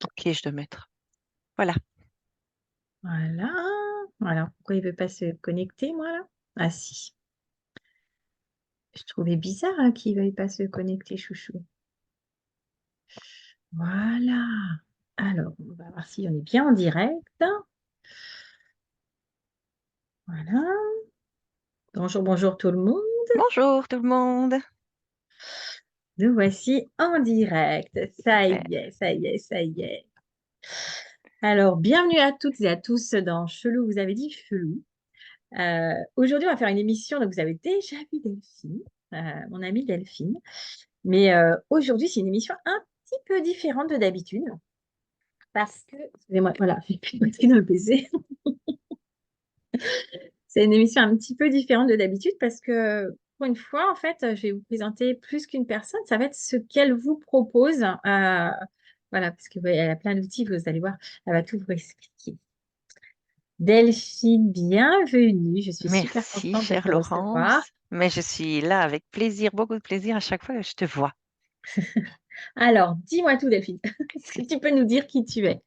OK, je dois mettre. Voilà. Voilà. Voilà. Pourquoi il veut pas se connecter, moi, là? Ah si. Je trouvais bizarre, hein, qu'il veuille pas se connecter, chouchou. Voilà. Alors, on va voir si on est bien en direct. Voilà. Bonjour, bonjour tout le monde. Bonjour tout le monde. Nous voici en direct. Ça Super. y est, ça y est, ça y est. Alors, bienvenue à toutes et à tous dans Chelou, vous avez dit chelou. Aujourd'hui, on va faire une émission, donc vous avez déjà vu Delphine, mon amie Delphine. Mais aujourd'hui, c'est une émission un petit peu différente de d'habitude parce que, excusez-moi, voilà, j'ai plus de batterie dans le PC. C'est une émission un petit peu différente de d'habitude parce que pour une fois, en fait, je vais vous présenter plus qu'une personne. Ça va être ce qu'elle vous propose. Voilà, parce que elle a plein d'outils, vous allez voir, elle va tout vous expliquer. Delphine, bienvenue. Je suis super Merci, contente de chère te recevoir. Laurence. Mais je suis là avec plaisir, beaucoup de plaisir à chaque fois que je te vois. Alors, dis-moi tout, Delphine. Est-ce que tu peux nous dire qui tu es?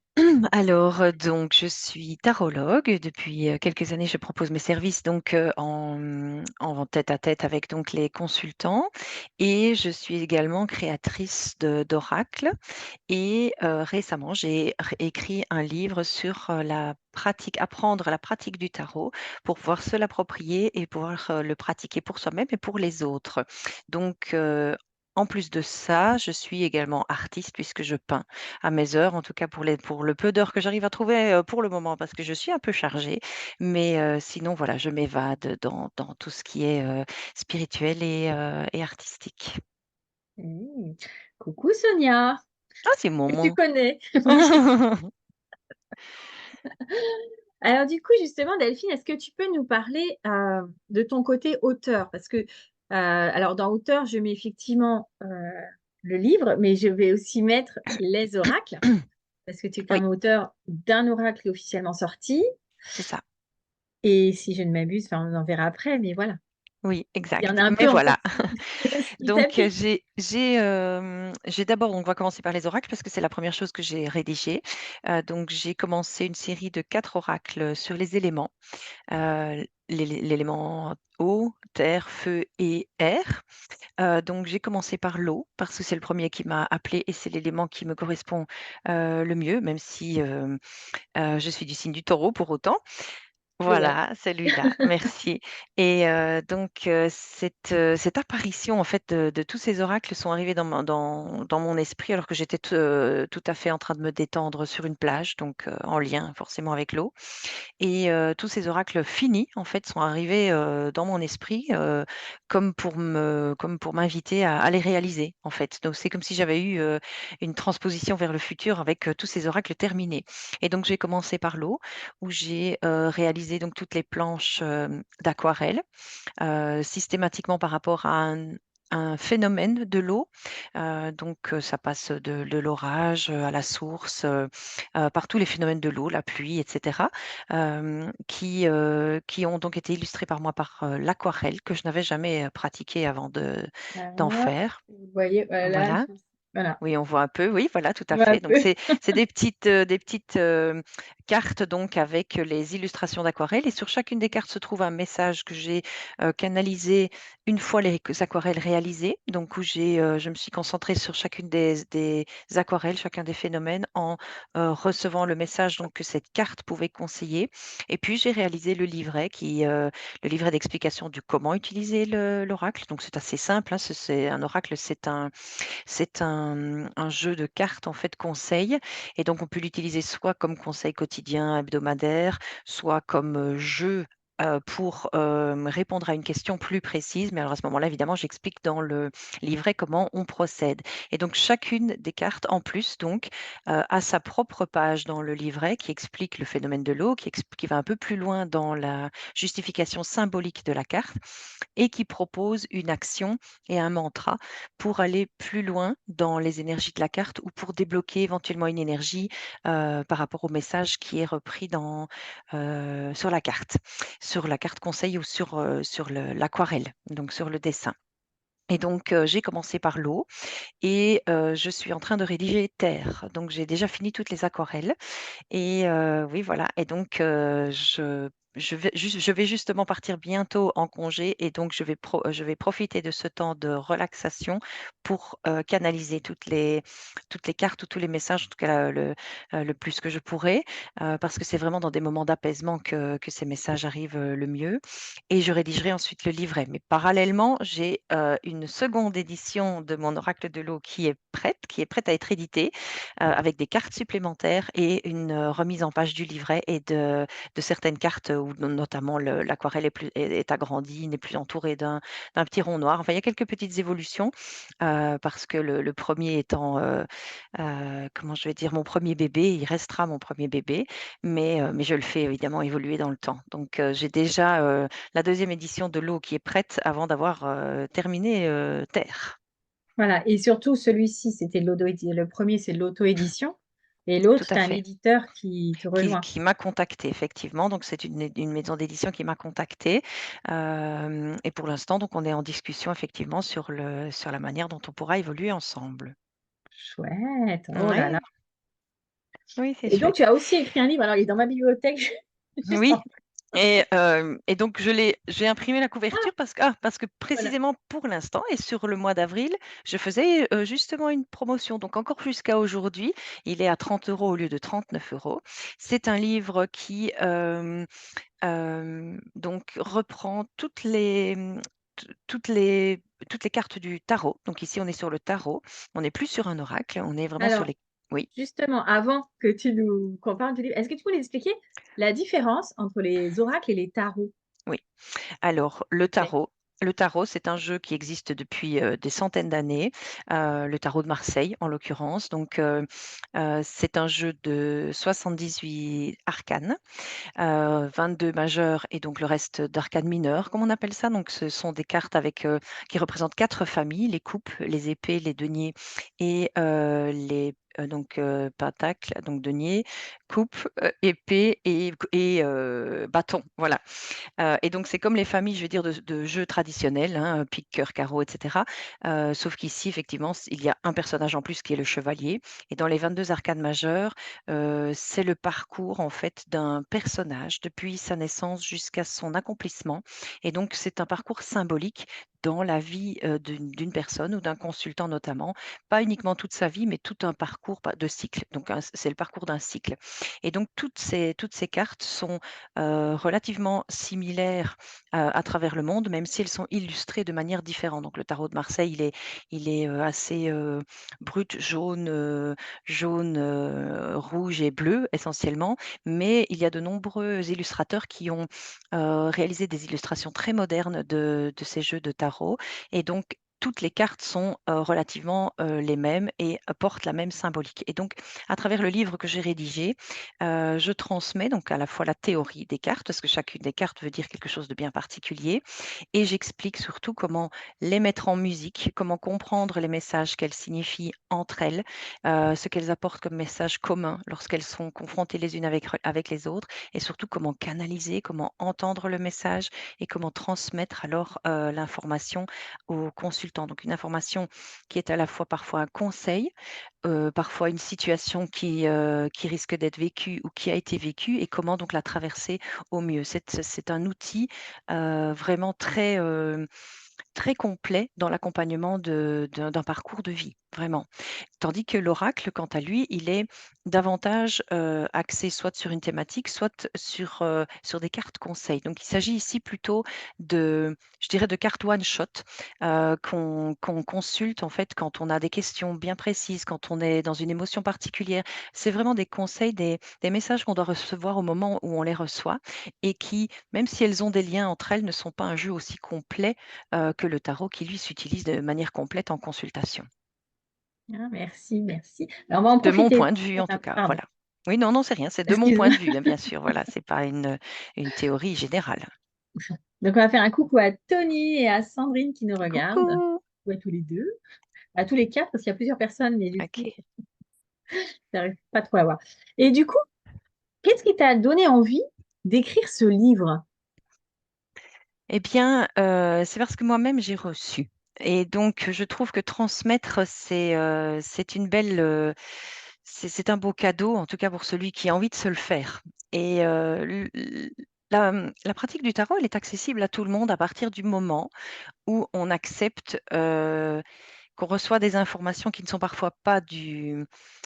Alors, donc, je suis tarologue. Depuis quelques années, je propose mes services donc en tête-à-tête avec donc les consultants, et je suis également créatrice d'oracles. Et récemment, j'ai écrit un livre sur la pratique, apprendre la pratique du tarot pour pouvoir se l'approprier et pouvoir le pratiquer pour soi-même et pour les autres. Donc, en plus de ça, je suis également artiste puisque je peins à mes heures, en tout cas pour le peu d'heures que j'arrive à trouver pour le moment, parce que je suis un peu chargée. Mais sinon, voilà, je m'évade dans tout ce qui est spirituel et artistique. Mmh. Coucou Sonia, Ah, c'est que tu mon... connais. Oui. Alors du coup, justement, Delphine, est-ce que tu peux nous parler de ton côté auteur? Parce que, alors dans auteur, je mets effectivement le livre, mais je vais aussi mettre les oracles, parce que tu es quand Oui, même auteur d'un oracle officiellement sorti. c'est ça. Et si je ne m'abuse, enfin, on en verra après, mais voilà. Oui, Il y en exact. a un Mais peu en fait voilà. qui Donc, s'appliquent. j'ai d'abord, on va commencer par les oracles parce que c'est la première chose que j'ai rédigée. Donc, j'ai commencé une série de 4 oracles sur les éléments, l'élément eau, terre, feu et air. Donc, j'ai commencé par l'eau parce que c'est le premier qui m'a appelée et c'est l'élément qui me correspond le mieux, même si je suis du signe du taureau pour autant. Je vois. Voilà, celui-là, merci. Et donc cette apparition en fait de tous ces oracles sont arrivés dans mon esprit alors que j'étais tout à fait en train de me détendre sur une plage, donc en lien forcément avec l'eau. Et tous ces oracles finis, en fait, sont arrivés, dans mon esprit, comme pour m'inviter à les réaliser, en fait. Donc c'est comme si j'avais eu, une transposition vers le futur avec, tous ces oracles terminés. Et donc j'ai commencé par l'eau, où j'ai, réalisé donc toutes les planches, d'aquarelle, systématiquement par rapport à un phénomène de l'eau. Donc ça passe de l'orage, à la source, par tous les phénomènes de l'eau, la pluie et cetera, qui ont donc été illustrés par moi par, l'aquarelle que je n'avais jamais, pratiqué avant d'en Ah, faire. vous voyez, voilà, Voilà. voilà, Oui, on voit un peu, oui, voilà, tout on à voit un fait. Donc peu. c'est des petites, cartes donc avec les illustrations d'aquarelle, et sur chacune des cartes se trouve un message que j'ai, canalisé une fois les aquarelles réalisées. Donc où je me suis concentrée sur chacune des aquarelles, chacun des phénomènes en, recevant le message donc que cette carte pouvait conseiller. Et puis j'ai réalisé le livret d'explication du comment utiliser l'oracle. Donc c'est assez simple, hein, c'est un oracle, c'est un jeu de cartes en fait conseil, et donc on peut l'utiliser soit comme conseil quotidien, hebdomadaire, soit comme, jeu, pour, répondre à une question plus précise. Mais alors à ce moment-là, évidemment, j'explique dans le livret comment on procède, et donc chacune des cartes en plus donc, a sa propre page dans le livret qui explique le phénomène de l'eau, qui va un peu plus loin dans la justification symbolique de la carte, et qui propose une action et un mantra pour aller plus loin dans les énergies de la carte ou pour débloquer éventuellement une énergie, par rapport au message qui est repris sur la carte conseil ou sur le l'aquarelle, donc sur le dessin. Et donc, j'ai commencé par l'eau et je suis en train de rédiger terre. Donc j'ai déjà fini toutes les aquarelles et oui, voilà. Et donc, je vais justement partir bientôt en congé et donc je vais profiter de ce temps de relaxation pour, canaliser toutes les cartes ou tous les messages, en tout cas le plus que je pourrai, parce que c'est vraiment dans des moments d'apaisement que ces messages arrivent, le mieux. Et je rédigerai ensuite le livret. Mais parallèlement, j'ai, une seconde édition de mon oracle de l'eau qui est prête à être éditée, avec des cartes supplémentaires et une, remise en page du livret et de certaines cartes où notamment l'aquarelle est agrandie, n'est plus entourée d'un petit rond noir. Enfin, il y a quelques petites évolutions, parce que le 1er étant, comment je vais dire? Mon premier bébé, il restera mon premier bébé, mais je le fais évidemment évoluer dans le temps. Donc, j'ai déjà, la deuxième édition de l'eau qui est prête avant d'avoir, terminé, Terre. Voilà. Et surtout, celui-ci, c'était le premier, c'est l'auto-édition. Et Tout l'autre, à tu as un fait. éditeur qui te rejoint. Qui m'a contactée effectivement, donc c'est une maison d'édition qui m'a contactée, et pour l'instant donc on est en discussion effectivement sur la manière dont on pourra évoluer ensemble. Chouette. Oh là Oui, là. oui, c'est Et donc, tu chouette. as aussi écrit un livre. Alors, il est dans ma bibliothèque. Juste Oui en... et donc j'ai imprimé la couverture parce que Voilà. précisément pour l'instant et sur le mois d'avril, je faisais, justement une promotion. Donc encore jusqu'à aujourd'hui, il est à 30 € au lieu de 39 €. C'est un livre qui, donc reprend toutes les cartes du tarot. Donc ici, on est sur le tarot. On n'est plus sur un oracle, on est vraiment sur Alors, les oui, justement, avant qu'on parle du livre, est-ce que tu peux nous expliquer la différence entre les oracles et les tarots? oui. Alors S'il te plaît. le tarot, c'est un jeu qui existe depuis, des centaines d'années, le tarot de Marseille, en l'occurrence. Donc, c'est un jeu de 78 arcanes. 22 majeurs et donc le reste d'arcades mineures, comme on appelle ça. Donc ce sont des cartes qui représentent 4 familles, les coupes, les épées, les deniers et pentacles, donc denier, coupe, épée et bâton, voilà. Et donc c'est comme les familles, je veux dire, de jeux traditionnels, hein, pique, cœur, carreau et cetera. Sauf qu'ici, effectivement, il y a un personnage en plus qui est le chevalier et dans les 22 arcades majeures, c'est le parcours, en fait, d'un personnage depuis sa naissance jusqu'à son accomplissement et donc c'est un parcours symbolique dans la vie, d'une personne ou d'un consultant notamment. Pas uniquement toute sa vie, mais tout un parcours de cycle. Donc c'est le parcours d'un cycle et donc toutes ces cartes sont relativement similaires, à travers le monde, même si elles sont illustrées de manière différente. Donc le tarot de Marseille, il est, assez, brut, jaune, rouge et bleu essentiellement, mais il y a de nombreux illustrateurs qui ont, réalisé des illustrations très modernes de ces jeux de tarot et donc toutes les cartes sont, relativement, les mêmes et portent la même symbolique et donc à travers le livre que j'ai rédigé, je transmets donc à la fois la théorie des cartes, parce que chacune des cartes veut dire quelque chose de bien particulier et j'explique surtout comment les mettre en musique, comment comprendre les messages qu'elles signifient entre elles, ce qu'elles apportent comme message commun lorsqu'elles sont confrontées les unes avec les autres et surtout comment canaliser, comment entendre le message et comment transmettre alors, l'information aux consultants. Donc une information qui est à la fois parfois un conseil, parfois une situation qui risque d'être vécue ou qui a été vécue et comment donc la traverser au mieux. C'est un outil, vraiment très complet dans l'accompagnement d'un parcours de vie, vraiment. Tandis que l'oracle, quant à lui, il est davantage, axé soit sur une thématique, soit sur des cartes conseils. Donc il s'agit ici plutôt je dirais de cartes one shot, qu'on consulte en fait quand on a des questions bien précises, quand on est dans une émotion particulière. C'est vraiment des conseils, des messages qu'on doit recevoir au moment où on les reçoit et qui, même si elles ont des liens entre elles, ne sont pas un jeu aussi complet, que le tarot qui lui s'utilise de manière complète en consultation. Ah, merci, merci. Alors, on va en De mon profiter. point de vue en tout cas, Pardon, voilà. Oui, non, non, c'est rien, c'est de mon point excuse-moi. de vue, hein, bien sûr, voilà, c'est pas une théorie générale. Donc, on va faire un coucou à Tony et à Sandrine qui nous regardent, Coucou! ou à tous les deux, à tous les quatre, parce qu'il y a plusieurs personnes, mais du coup, OK. j'arrive pas trop à voir. Et du coup, qu'est-ce qui t'a donné envie d'écrire ce livre? Eh bien, c'est parce que moi-même j'ai reçu. Et donc, je trouve que transmettre, c'est une belle, c'est un beau cadeau, en tout cas pour celui qui a envie de se le faire. Et la pratique du tarot, elle est accessible à tout le monde à partir du moment où on accepte qu'on reçoit des informations qui ne sont parfois pas du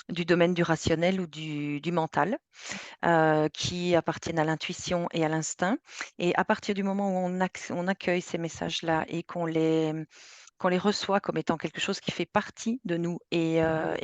domaine du rationnel ou du mental, qui appartiennent à l'intuition et à l'instinct. Et à partir du moment où on accueille ces messages-là et qu'on les reçoit comme étant quelque chose qui fait partie de nous et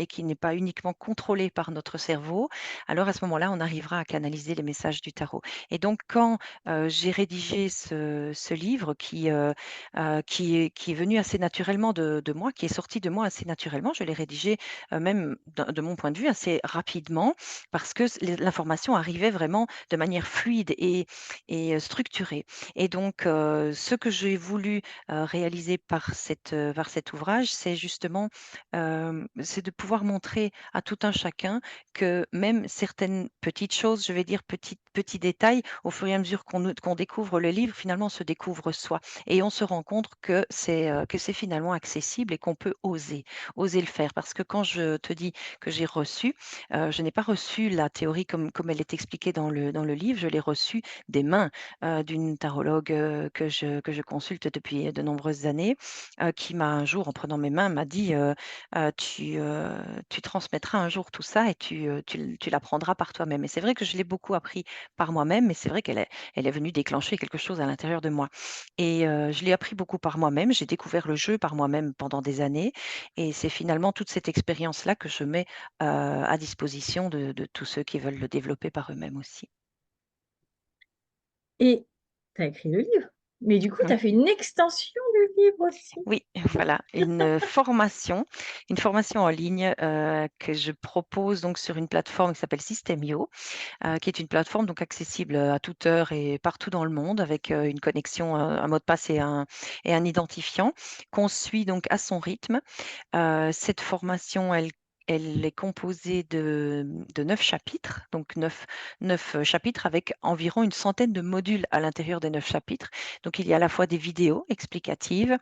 qui n'est pas uniquement contrôlé par notre cerveau, alors à ce moment-là, on arrivera à canaliser les messages du tarot. Et donc quand, j'ai rédigé ce livre qui est venu assez naturellement de moi, qui est sorti de moi assez naturellement, je l'ai rédigé, même de mon point de vue assez rapidement parce que l'information arrivait vraiment de manière fluide et structurée. Et donc, ce que j'ai voulu réalisé par cet ouvrage, c'est justement, c'est de pouvoir montrer à tout un chacun que même certaines petites choses, je vais dire petits détails, au fur et à mesure qu'on découvre le livre, finalement, on se découvre soi et on se rend compte que c'est finalement accessible et qu'on peut oser le faire. Parce que quand je te dis que j'ai reçu, je n'ai pas reçu la théorie comme elle est expliquée dans le livre, je l'ai reçue des mains d'une tarologue, que je consulte depuis de nombreuses années, qui m'a un jour, en prenant mes mains, m'a dit, Tu transmettras un jour tout ça et tu l'apprendras par toi-même». Et c'est vrai que je l'ai beaucoup appris par moi-même, mais c'est vrai qu'elle est venue déclencher quelque chose à l'intérieur de moi. Et je l'ai appris beaucoup par moi-même. J'ai découvert le jeu par moi-même pendant des années et c'est finalement toute cette expérience-là que je mets, à disposition de tous ceux qui veulent le développer par eux-mêmes aussi. Et tu as écrit le livre, mais du coup, tu Oui. as fait une extension du livre aussi? Oui, voilà, une formation en ligne, que je propose donc sur une plateforme qui s'appelle Systemio, qui est une plateforme donc accessible, à toute heure et partout dans le monde avec, une connexion, un mot de passe et un identifiant qu'on suit donc à son rythme. Cette formation, elle est composée de 9 chapitres, donc 9 chapitres avec environ une centaine de modules à l'intérieur des 9 chapitres. Donc il y a à la fois des vidéos explicatives,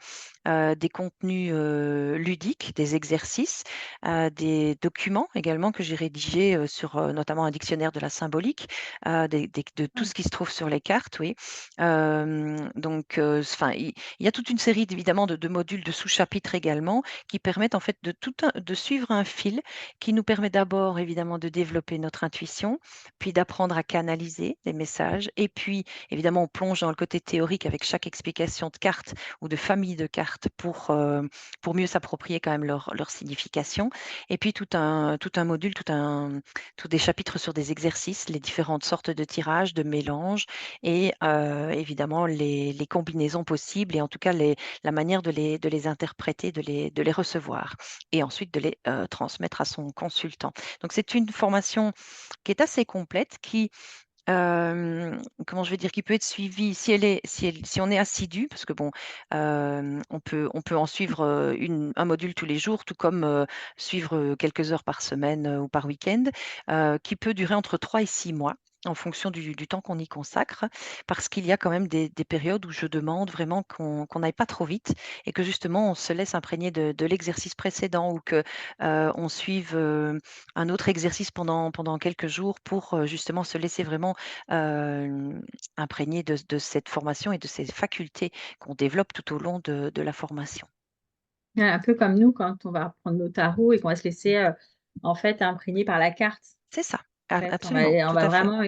des contenus, ludiques, des exercices, des documents également que j'ai rédigés, sur, notamment un dictionnaire de la symbolique, de tout Ah, ce qui se trouve sur les cartes, oui. Donc, enfin, il y a toute une série évidemment de modules, de sous-chapitres également, qui permettent en fait de suivre un fil qui nous permet d'abord évidemment de développer notre intuition, puis d'apprendre à canaliser les messages et puis évidemment on plonge dans le côté théorique avec chaque explication de carte ou de famille de cartes pour mieux s'approprier quand même leur signification et puis tout un module, tous des chapitres sur des exercices, les différentes sortes de tirages, de mélanges et évidemment les combinaisons possibles et en tout cas la manière de les interpréter, de les recevoir et ensuite de les, transmettre à son consultant. Donc c'est une formation qui est assez complète, comment je vais dire? Qui peut être suivie si on est assidu, parce que bon, on peut en suivre, un module tous les jours, tout comme, suivre, quelques heures par semaine, ou par week-end, qui peut durer entre 3 et 6 mois en fonction du temps qu'on y consacre. Parce qu'il y a quand même des périodes où je demande vraiment qu'on n'aille pas trop vite et que justement on se laisse imprégner de l'exercice précédent ou que, on suive, un autre exercice pendant quelques jours pour, justement se laisser vraiment hem, imprégné de cette formation et de ces facultés qu'on développe tout au long de la formation. ouais, un peu comme nous quand on va apprendre nos tarots et qu'on va se laisser, en fait, imprégner par la carte. C'est ça, En fait, on va absolument, on tout va à fait. vraiment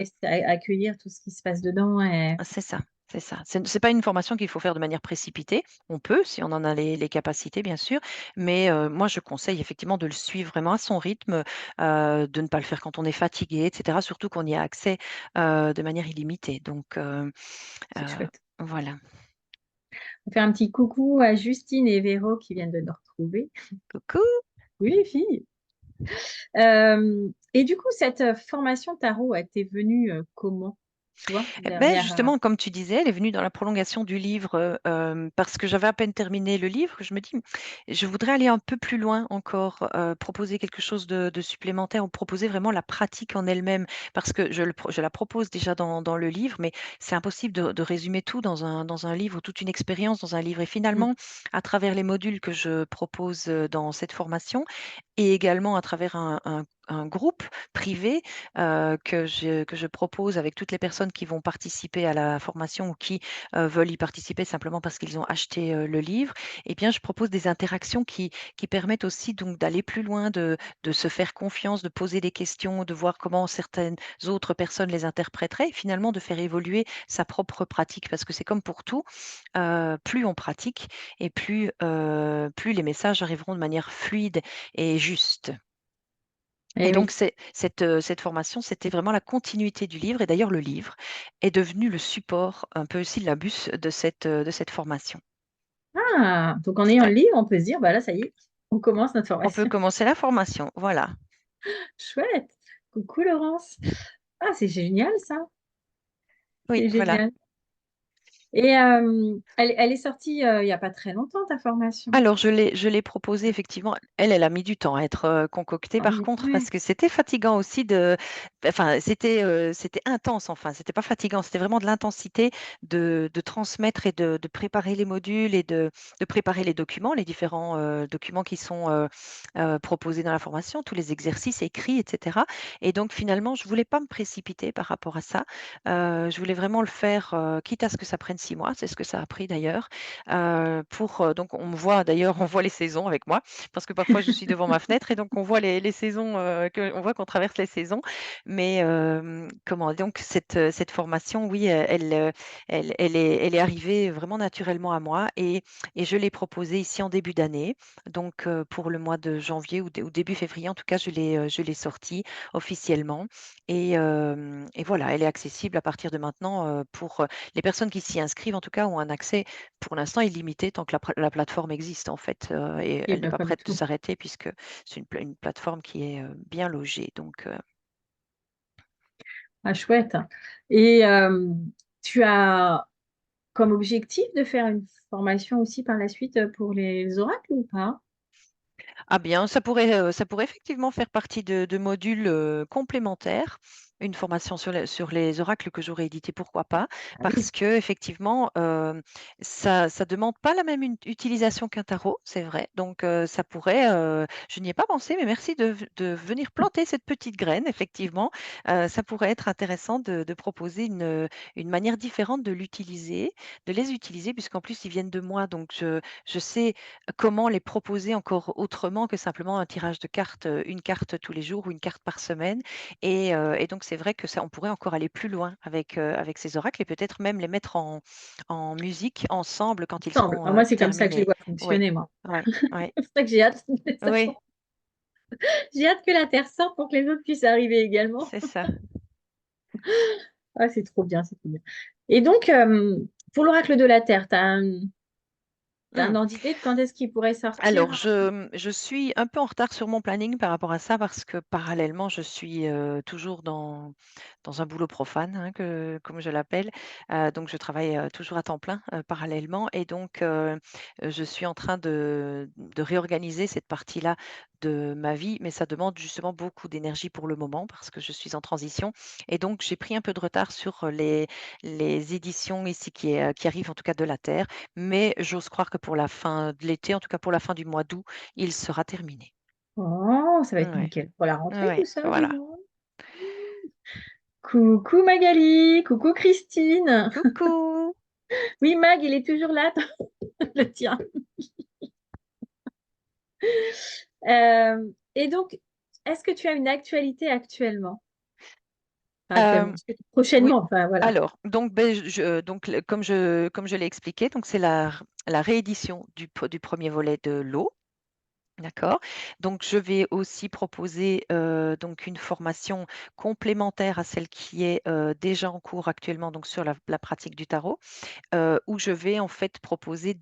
accueillir tout ce qui se passe dedans et C'est ça, c'est ça. C'est pas une formation qu'il faut faire de manière précipitée. On peut, si on en a les capacités, bien sûr, mais moi, je conseille effectivement de le suivre vraiment à son rythme, de ne pas le faire quand on est fatigué et cetera, surtout qu'on y a accès, de manière illimitée donc c'est chouette. voilà. On fait un petit coucou à Justine et Véro qui viennent de nous retrouver. Coucou! Oui, les filles. Et du coup, cette, formation tarot, elle t'est venue, comment? tu vois? Eh beh, Derrière, justement, comme tu disais, elle est venue dans la prolongation du livre, parce que j'avais à peine terminé le livre. Je me dis: «Je voudrais aller un peu plus loin encore, proposer quelque chose de supplémentaire ou proposer vraiment la pratique en elle-même». Parce que je la propose déjà dans le livre, mais c'est impossible de résumer tout dans un livre ou toute une expérience dans un livre et mmh, finalement, à travers les modules que je propose, dans cette formation et également à travers un groupe privé, que je propose avec toutes les personnes qui vont participer à la formation ou qui, veulent y participer simplement parce qu'ils ont acheté, le livre. Eh bien, je propose des interactions qui permettent aussi donc d'aller plus loin, de se faire confiance, de poser des questions, de voir comment certaines autres personnes les interpréteraient et finalement de faire évoluer sa propre pratique. Parce que c'est comme pour tout, plus on pratique et plus les messages arriveront de manière fluide et juste. Et et donc oui. cette formation, c'était vraiment la continuité du livre et d'ailleurs le livre est devenu le support, un peu syllabus de cette formation. Ah! Donc en ayant Ouais, le livre, on peut se dire: «Bah, là, ça y est, on commence notre on peut formation». commencer la formation, voilà. Chouette! Coucou Laurence. Ah, c'est génial ça, Oui, c'est voilà. génial et elle est sortie, il y a pas très longtemps ta formation? Alors je l'ai proposé effectivement. Elle a mis du temps à être, concoctée Ah par oui, contre ouais. parce que c'était fatigant aussi enfin c'était intense enfin, c'était pas fatigant, c'était vraiment de l'intensité de transmettre et de préparer les modules et de préparer les documents, les différents, documents qui sont, proposés dans la formation, tous les exercices écrits et cetera et donc finalement je voulais pas me précipiter par rapport à ça. Je voulais vraiment le faire, quitte à ce que ça prenne 6 mois, c'est ce que ça a pris d'ailleurs. Donc on me voit d'ailleurs, on voit les saisons avec moi, parce que parfois je suis devant ma fenêtre et donc on voit les saisons, on voit qu'on traverse les saisons. Mais comment donc cette formation, oui, elle est arrivée vraiment naturellement à moi et je l'ai proposée ici en début d'année. Donc pour le mois de janvier ou début février, en tout cas, je l'ai sortie officiellement et voilà, elle est accessible à partir de maintenant, pour, les personnes qui s'y inscrivent en tout cas ont un accès pour l'instant illimité tant que la plateforme existe en fait, et OK, elle n'est bah, pas comme prête de tout. s'arrêter puisque c'est une plateforme qui est, bien logée donc Ah chouette et tu as comme objectif de faire une formation aussi par la suite, pour les oracles ou pas? ah bien, ça pourrait effectivement faire partie de modules, complémentaires. Une formation sur les oracles que j'aurais édité, pourquoi pas? Ah oui. Parce qu'effectivement, ça demande pas la même utilisation qu'un tarot, c'est vrai. Donc, ça pourrait, je n'y ai pas pensé, mais merci de venir planter cette petite graine, effectivement. Ça pourrait être intéressant de proposer une manière différente de les utiliser puisqu'en plus ils viennent de moi, donc je sais comment les proposer encore autrement que simplement un tirage de cartes, une carte tous les jours ou une carte par semaine et donc c'est vrai que ça on pourrait encore aller plus loin avec ces oracles et peut-être même les mettre en musique ensemble quand ils Ensemble. seront, Bah, moi, c'est comme ça que je les terminés. vois Oui, fonctionner moi. ouais, ouais, C'est pour ça que j'ai hâte oui, j'ai hâte que la terre sorte pour que les autres puissent arriver également. c'est ça. Ah, c'est trop bien, c'est trop bien et donc pour l'oracle de la terre, tu as un Mmh. ordre d'idée de quand est-ce qu'il pourrait Alors sortir? je suis un peu en retard sur mon planning par rapport à ça parce que parallèlement je suis, toujours dans un boulot profane, hein, comme je l'appelle. Donc je travaille, toujours à temps plein, parallèlement et donc je suis en train de réorganiser cette partie-là de ma vie, mais ça demande justement beaucoup d'énergie pour le moment parce que je suis en transition et donc j'ai pris un peu de retard sur, les éditions ici qui arrivent en tout cas de la terre. Mais j'ose croire que pour la fin de l'été, en tout cas pour la fin du mois d'août, il sera terminé. Oh, ça va être Ouais, nickel pour la rentrée tout ouais, ça, dis voilà. donc. Coucou Magali, coucou Christine. Coucou! Oui, Mag, il est toujours là, le tien. Et donc, est-ce que tu as une actualité actuellement? Enfin, actuellement, Hem, oui, prochainement, enfin voilà. alors, donc beh, donc le comme je l'ai expliqué, donc c'est la réédition du 1er volet de l'Eau, d'accord? Donc je vais aussi proposer, donc une formation complémentaire à celle qui est, déjà en cours actuellement, donc sur la pratique du tarot. Où je vais en fait proposer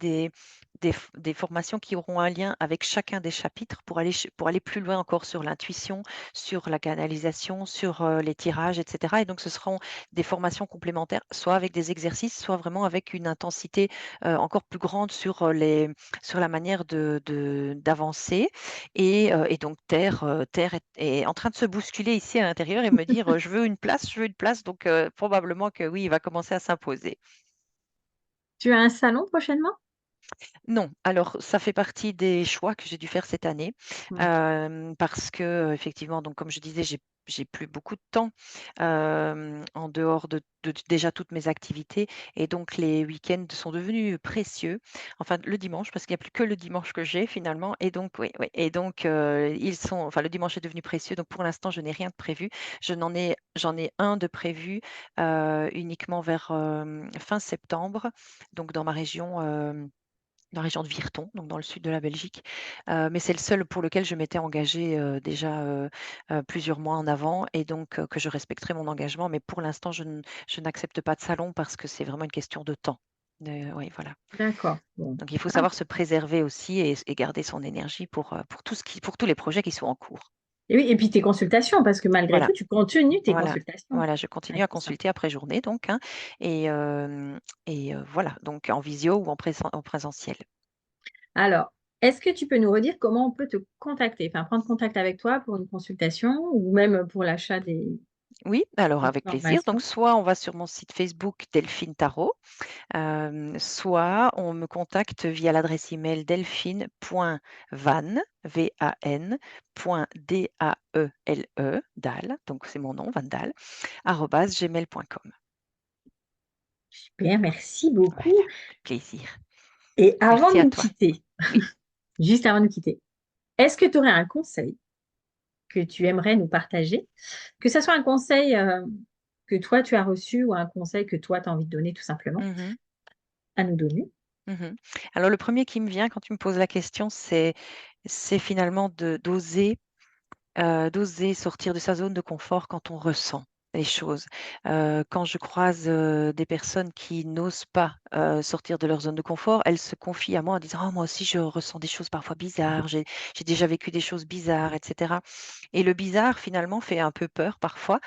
des formations qui auront un lien avec chacun des chapitres pour aller plus loin encore sur l'intuition, sur la canalisation, sur, les tirages et cetera et donc ce seront des formations complémentaires, soit avec des exercices, soit vraiment avec une intensité, encore plus grande sur la manière d'avancer et donc Terre est en train de se bousculer ici à l'intérieur et me dire, je veux une place», donc probablement que oui, il va commencer à s'imposer. Tu as un salon prochainement? Non, alors ça fait partie des choix que j'ai dû faire cette année, Mmh. parce que, effectivement, donc comme je disais, j'ai plus beaucoup de temps, en dehors de déjà toutes mes activités et donc les week-ends sont devenus précieux. Enfin, le dimanche, parce qu'il n'y a plus que le dimanche que j'ai finalement et donc oui, oui et donc le dimanche est devenu précieux, donc pour l'instant, je n'ai rien de prévu. J'en ai un de prévu, uniquement vers, fin septembre, donc dans la région de Virton, donc dans le sud de la Belgique. Mais c'est le seul pour lequel je m'étais engagée, déjà, plusieurs mois en avant et donc que je respecterai mon engagement. Mais pour l'instant, je n'accepte pas de salon parce que c'est vraiment une question de temps. Oui, voilà. D'accord, bon. Donc il faut Ah, savoir se préserver aussi et garder son énergie pour tous les projets qui sont en cours. et oui, et puis tes consultations, parce que malgré Voilà, tout, tu continues tes voilà, consultations. voilà, je Ouais, continue à c'est ça. consulter après journée donc, hein, et voilà, donc en visio ou en présentiel. Alors, est-ce que tu peux nous redire comment on peut te contacter? Enfin, prendre contact avec toi pour une consultation ou même pour l'achat Oui, alors des avec plaisir. Donc formations? soit on va sur mon site Facebook Delphine Tarot, soit on me contacte via l'adresse email delphine.van, V-A-N, point D-A-E-L-E, Dalle, donc c'est mon nom, Van Dalle, arobase gmail.com. Super, merci Voilà, beaucoup. avec plaisir. Et avant Merci de à nous toi. quitter, Oui. juste avant de nous quitter, est-ce que tu aurais un conseil que tu aimerais nous partager? Que ça soit un conseil, que toi tu as reçu ou un conseil que toi tu as envie de donner tout simplement, Mmh. à nous donner? Mmh. Alors le premier qui me vient quand tu me poses la question, c'est finalement d'oser sortir de sa zone de confort quand on ressent les choses. Quand je croise, des personnes qui n'osent pas, sortir de leur zone de confort, elles se confient à moi en disant: «Oh moi aussi je ressens des choses parfois bizarres, j'ai déjà vécu des choses bizarres» et cetera et le bizarre finalement fait un peu peur parfois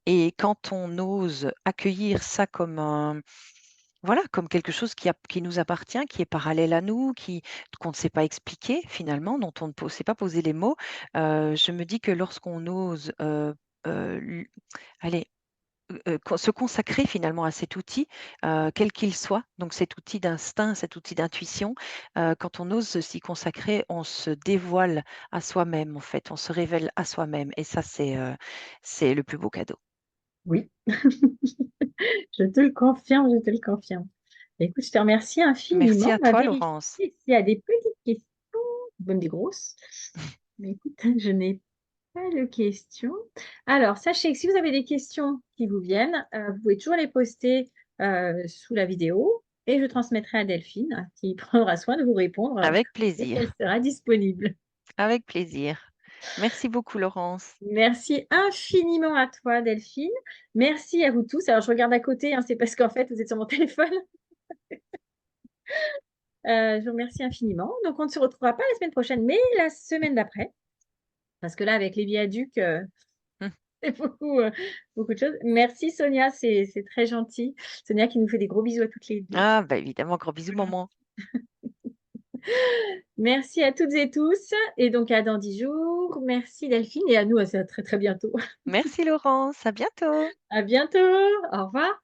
et quand on ose accueillir ça comme voilà, comme quelque chose qui nous appartient, qui est parallèle à nous, qu'on ne sait pas expliquer finalement, dont on ne sait pas poser les mots. Je me dis que lorsqu'on ose, l allez, se consacrer finalement à cet outil, quel qu'il soit, donc cet outil d'instinct, cet outil d'intuition, quand on ose s'y consacrer, on se dévoile à soi-même en fait, on se révèle à soi-même et ça c'est le plus beau cadeau. Oui, je te le confirme, je te le confirme. Écoute, je te remercie Merci infiniment. à On va toi vérifier Laurence. s'il y a des petites questions, même des grosses. Mais écoute, je n'ai pas de questions. Alors, sachez que si vous avez des questions qui vous viennent, vous pouvez toujours les poster, sous la vidéo et je transmettrai à Delphine qui prendra soin de vous répondre, Avec dès qu'elle plaisir, sera disponible. avec plaisir. Merci beaucoup Laurence. Merci infiniment à toi Delphine. Merci à vous tous. Alors je regarde à côté, hein, c'est parce qu'en fait vous êtes sur mon téléphone. Je vous remercie infiniment. Donc on ne se retrouvera pas la semaine prochaine, mais la semaine d'après, parce que là avec les viaducs, c'est beaucoup, beaucoup de choses. Merci Sonia, c'est très gentil. Sonia qui nous fait des gros bisous à toutes les 2. Ah, bah, évidemment, gros bisous maman. Merci à toutes et tous et donc à dans 10 jours. Merci Delphine et à nous à très, très bientôt. Merci Laurence, à bientôt. À bientôt. Au revoir.